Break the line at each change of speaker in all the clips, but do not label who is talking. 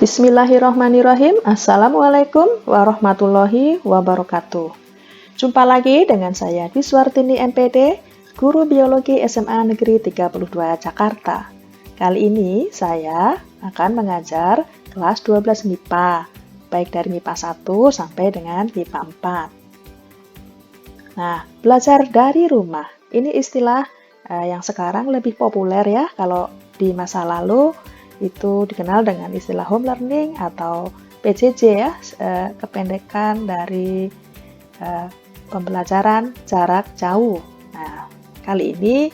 Bismillahirrahmanirrahim. Assalamualaikum warahmatullahi wabarakatuh. Jumpa lagi dengan saya Diswartini MPD, Guru Biologi SMA Negeri 32 Jakarta. Kali ini saya akan mengajar kelas 12 MIPA, baik dari MIPA 1 sampai dengan MIPA 4. Nah, belajar dari rumah. Ini istilah yang sekarang lebih populer ya. Kalau di masa lalu itu dikenal dengan istilah home learning atau PJJ ya, kependekan dari pembelajaran jarak jauh. Nah, kali ini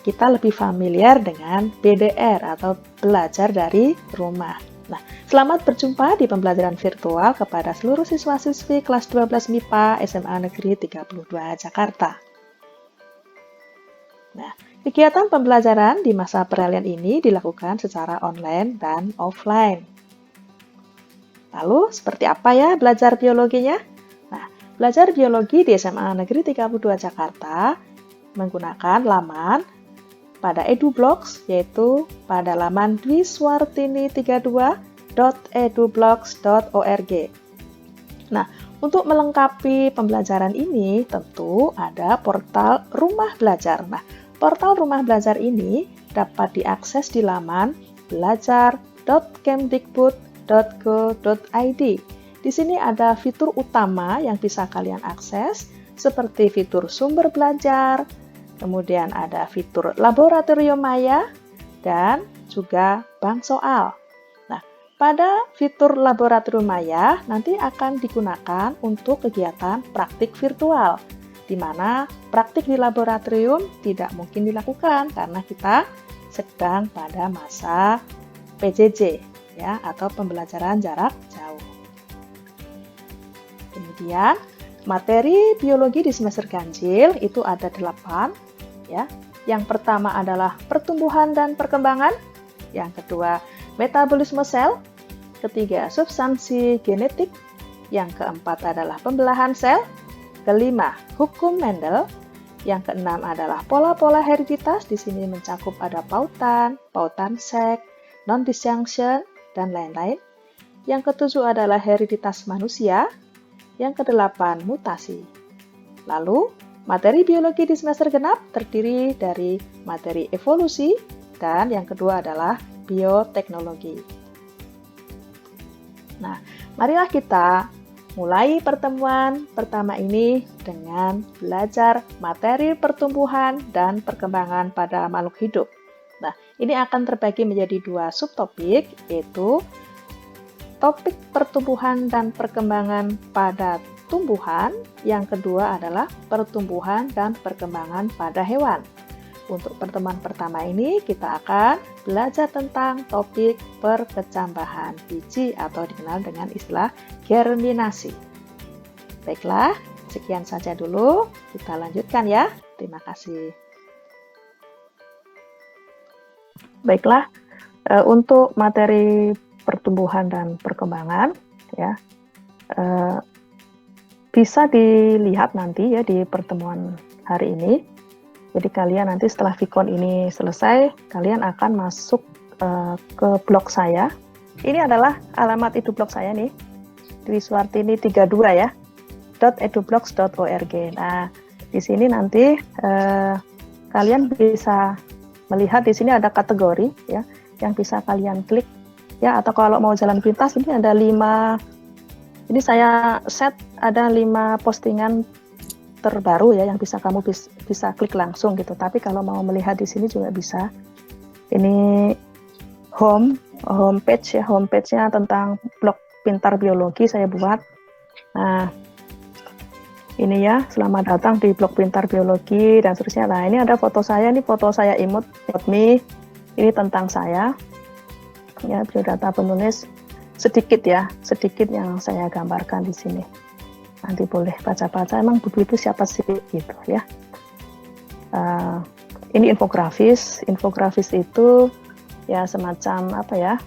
kita lebih familiar dengan BDR atau belajar dari rumah. Nah, selamat berjumpa di pembelajaran virtual kepada seluruh siswa-siswi kelas 12 MIPA SMA Negeri 32 Jakarta. Nah, kegiatan pembelajaran di masa peralihan ini dilakukan secara online dan offline. Lalu, seperti apa ya belajar biologinya? Nah, belajar biologi di SMA Negeri 32 Jakarta menggunakan laman pada EduBlocks, yaitu pada laman diswartini32.edublogs.org. Nah, untuk melengkapi pembelajaran ini tentu ada portal Rumah Belajar. Nah, portal Rumah Belajar ini dapat diakses di laman belajar.kemdikbud.go.id. Di sini ada fitur utama yang bisa kalian akses, seperti fitur sumber belajar, kemudian ada fitur laboratorium maya, dan juga bank soal. Nah, pada fitur laboratorium maya nanti akan digunakan untuk kegiatan praktik virtual, di mana praktik di laboratorium tidak mungkin dilakukan karena kita sedang pada masa PJJ ya, atau pembelajaran jarak jauh. Kemudian materi biologi di semester ganjil itu ada 8 ya. Yang pertama adalah pertumbuhan dan perkembangan, yang kedua metabolisme sel, ketiga substansi genetik, yang keempat adalah pembelahan sel, kelima, hukum Mendel. Yang keenam adalah pola-pola hereditas. Di sini mencakup ada pautan, pautan seks, non-disjunction, dan lain-lain. Yang ketujuh adalah hereditas manusia. Yang kedelapan, mutasi. Lalu, materi biologi di semester genap terdiri dari materi evolusi, dan yang kedua adalah bioteknologi. Nah, marilah kita mulai pertemuan pertama ini dengan belajar materi pertumbuhan dan perkembangan pada makhluk hidup. Nah, ini akan terbagi menjadi 2 subtopik, yaitu topik pertumbuhan dan perkembangan pada tumbuhan, yang kedua adalah pertumbuhan dan perkembangan pada hewan. Untuk pertemuan pertama ini kita akan belajar tentang topik perkecambahan biji atau dikenal dengan istilah germinasi. Baiklah, sekian saja dulu. Kita lanjutkan ya. Terima kasih. Baiklah, untuk materi pertumbuhan dan perkembangan ya, bisa dilihat nanti ya di pertemuan hari ini. Jadi kalian nanti setelah Vicon ini selesai, kalian akan masuk ke blog saya. Ini adalah alamat EduBlog saya nih, Diswartini32 ya, .edublogs.org. Nah, di sini nanti kalian bisa melihat di sini ada kategori ya, yang bisa kalian klik ya, atau kalau mau jalan pintas ini ada 5. Ini saya set ada 5 postingan terbaru ya yang bisa kamu bisa klik langsung gitu. Tapi kalau mau melihat di sini juga bisa. Ini homepage ya, homepage-nya tentang blog Pintar Biologi saya buat. Nah, ini ya, selamat datang di blog Pintar Biologi dan seterusnya. Nah, ini ada foto saya, ini foto saya imut me. Ini tentang saya. Ya, biodata penulis sedikit ya, sedikit yang saya gambarkan di sini. Nanti boleh baca-baca, emang buku itu siapa sih gitu ya. Ini infografis itu ya semacam apa ya,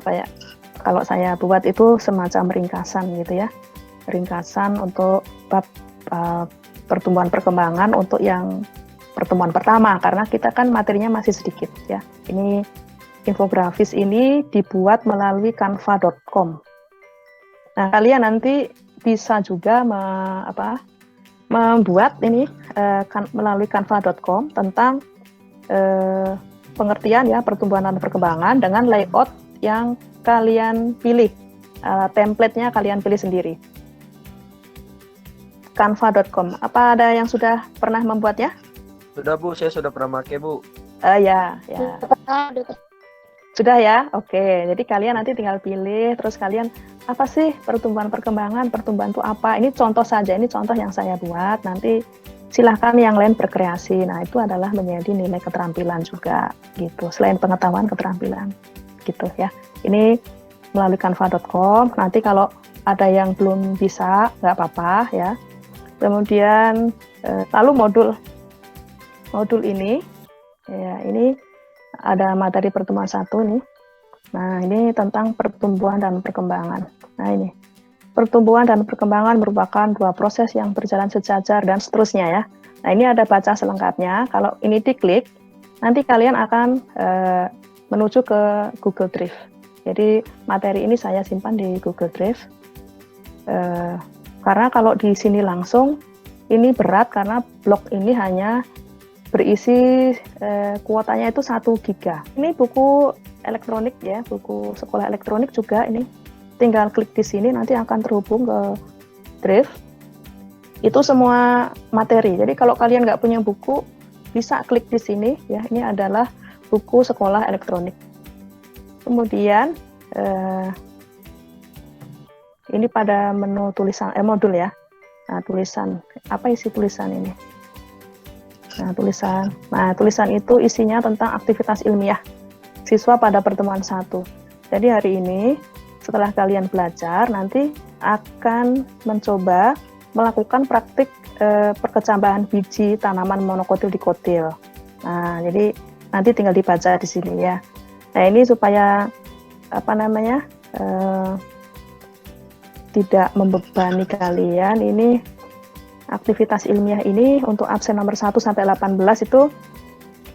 kayak kalau saya buat itu semacam ringkasan gitu ya, ringkasan untuk bab pertumbuhan perkembangan untuk yang pertemuan pertama, karena kita kan materinya masih sedikit ya. Ini infografis ini dibuat melalui canva.com. Nah, kalian nanti bisa juga membuat ini melalui canva.com tentang pengertian ya pertumbuhan dan perkembangan dengan layout yang kalian pilih. Template-nya kalian pilih sendiri. Canva.com. Apa ada yang sudah pernah membuatnya?
Sudah Bu, saya sudah pernah pakai Bu.
Ya. Sudah ya? Oke, jadi kalian nanti tinggal pilih, terus kalian apa sih pertumbuhan perkembangan, pertumbuhan itu apa? Ini contoh saja, ini contoh yang saya buat, nanti silahkan yang lain berkreasi. Nah, itu adalah menjadi nilai keterampilan juga, gitu. Selain pengetahuan, keterampilan, gitu ya. Ini melalui canva.com, nanti kalau ada yang belum bisa, nggak apa-apa ya. Kemudian, lalu modul ini, ya ini ada materi pertemuan 1 nih. Nah, ini tentang pertumbuhan dan perkembangan. Nah, ini. Pertumbuhan dan perkembangan merupakan dua proses yang berjalan sejajar dan seterusnya ya. Nah, ini ada baca selengkapnya. Kalau ini diklik, nanti kalian akan menuju ke Google Drive. Jadi, materi ini saya simpan di Google Drive. Karena kalau di sini langsung, ini berat karena blog ini hanya berisi kuotanya itu 1 giga. Ini buku elektronik ya, buku sekolah elektronik juga ini. Tinggal klik di sini nanti akan terhubung ke Drive. Itu semua materi. Jadi kalau kalian nggak punya buku, bisa klik di sini ya. Ini adalah buku sekolah elektronik. Kemudian ini pada menu tulisan modul ya. Nah, tulisan apa isi tulisan ini? Nah, tulisan itu isinya tentang aktivitas ilmiah siswa pada pertemuan 1. Jadi hari ini setelah kalian belajar nanti akan mencoba melakukan praktik perkecambahan biji tanaman monokotil dikotil. Nah, jadi nanti tinggal dibaca di sini ya. Nah, ini supaya tidak membebani kalian, ini aktivitas ilmiah ini untuk absen nomor 1 sampai 18 itu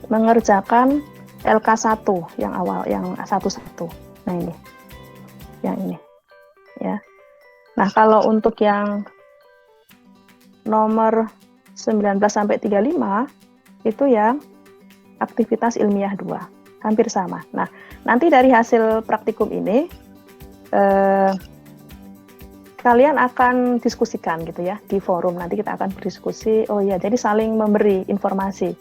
mengerjakan LK1 yang awal, yang 11. Nah, ini. Yang ini. Ya. Nah, kalau untuk yang nomor 19 sampai 35 itu yang aktivitas ilmiah 2. Hampir sama. Nah, nanti dari hasil praktikum ini kalian akan diskusikan gitu ya di forum. Nanti kita akan berdiskusi. Oh ya, jadi saling memberi informasi.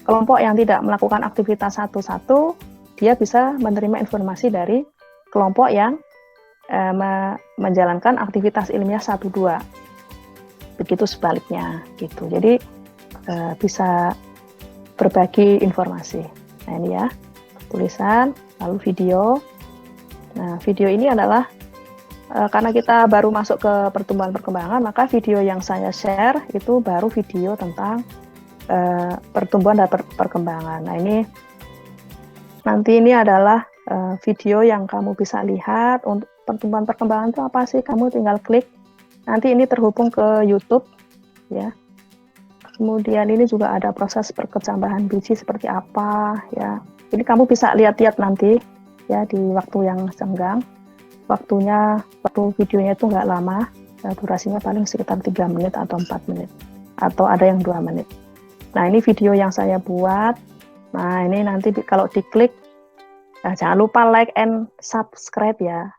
Kelompok yang tidak melakukan aktivitas 1-1, dia bisa menerima informasi dari kelompok yang menjalankan aktivitas ilmiah 1-2. Begitu sebaliknya gitu. Jadi bisa berbagi informasi. Nah, ini ya, tulisan, lalu video. Nah, video ini adalah karena kita baru masuk ke pertumbuhan perkembangan, maka video yang saya share itu baru video tentang pertumbuhan dan perkembangan. Nah, ini nanti ini adalah video yang kamu bisa lihat untuk pertumbuhan perkembangan itu apa sih? Kamu tinggal klik. Nanti ini terhubung ke YouTube ya. Kemudian ini juga ada proses perkecambahan biji seperti apa ya. Ini kamu bisa lihat-lihat nanti ya di waktu yang senggang. Waktu videonya itu nggak lama, durasinya paling sekitar 3 menit atau 4 menit, atau ada yang 2 menit. Nah, ini video yang saya buat. Nah, ini nanti kalau diklik, jangan lupa like and subscribe ya.